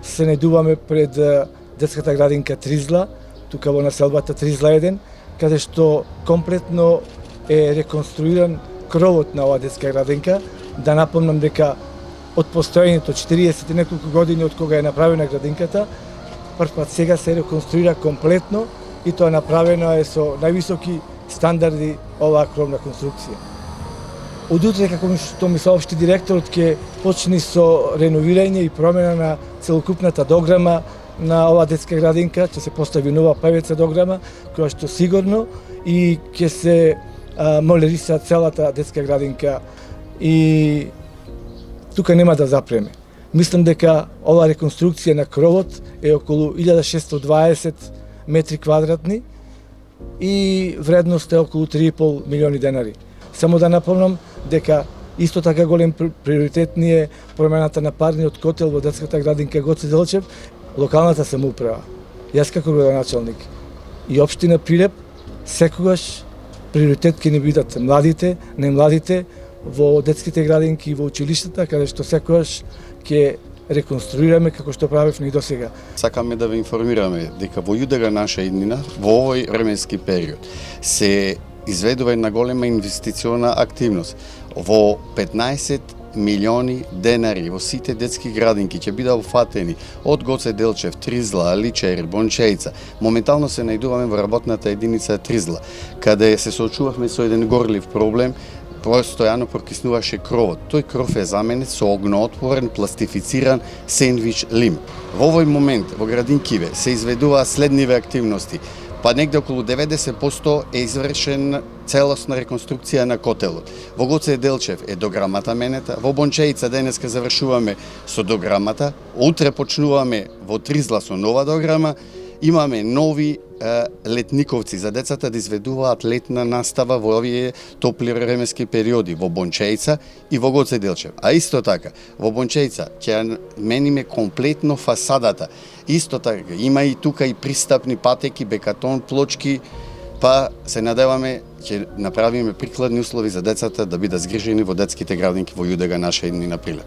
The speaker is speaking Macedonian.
се најдуваме пред детската градинка Тризла, тука во населбата Тризла 1, каде што комплетно е реконструиран кровот на оваа детска градинка. Да напомнам дека од постоењето 40 и неколку години од кога е направена градинката, прв пат сега се реконструира комплетно и тоа направено е со највисоки стандарди оваа кровна конструкција. Од утре, како што ми соопшти директорот, ќе почне со реновирање и промена на целокупната дограма на оваа детска градинка, ќе се постави нова ПВЦ дограма, која што сигурно и ќе се молериса целата детска градинка и тука нема да запреме. Мислам дека оваа реконструкција на кровот е околу 1620 метри квадратни и вредност е околу 3,5 милиони денари. Само да напомнам дека исто така голем приоритет ни е промената на парниот котел во детската градинка Гоце Делчев, локалната самоуправа. Јас како градоначалник и општина Прилеп секогаш приоритет ќе ни бидат младите, најмладите во детските градинки и во училиштата, каде што секогаш ќе реконструираме како што правевме и досега. Сакаме да ве информираме дека во јудега наша иднина, во овој временски период, се изведува една голема инвестициона активност. Во 15 милиони денари во сите детски градинки ќе бидат офатени од Гоце Делчев, Тризла, Аличер, Бончејца. Моментално се најдуваме во работната единица Тризла, каде се соочувавме со еден горлив проблем. Постојано прокиснуваше кровот. Тој кров е заменет со огноотворен, пластифициран сендвич лим. Во овој момент во градинкиве се изведуваат следниве активности. Па негде околу 90% е извршен целосна реконструкција на котелот. Во Гоце Делчев е дограмата менета, во Бончејца денеска завршуваме со дограмата, утре почнуваме во Тризла со нова дограма, имаме нови летниковци за децата да изведуваат летна настава во овие топли временски периоди во Бончејца и во Гоце Делчев. А исто така, во Бончејца ќе мениме комплетно фасадата. Исто така, има и тука и пристапни патеки, бекатон, плочки, па се надеваме ќе направиме прикладни услови за децата да бидат згрижени во детските градинки во јудега наша иднина Прилеп.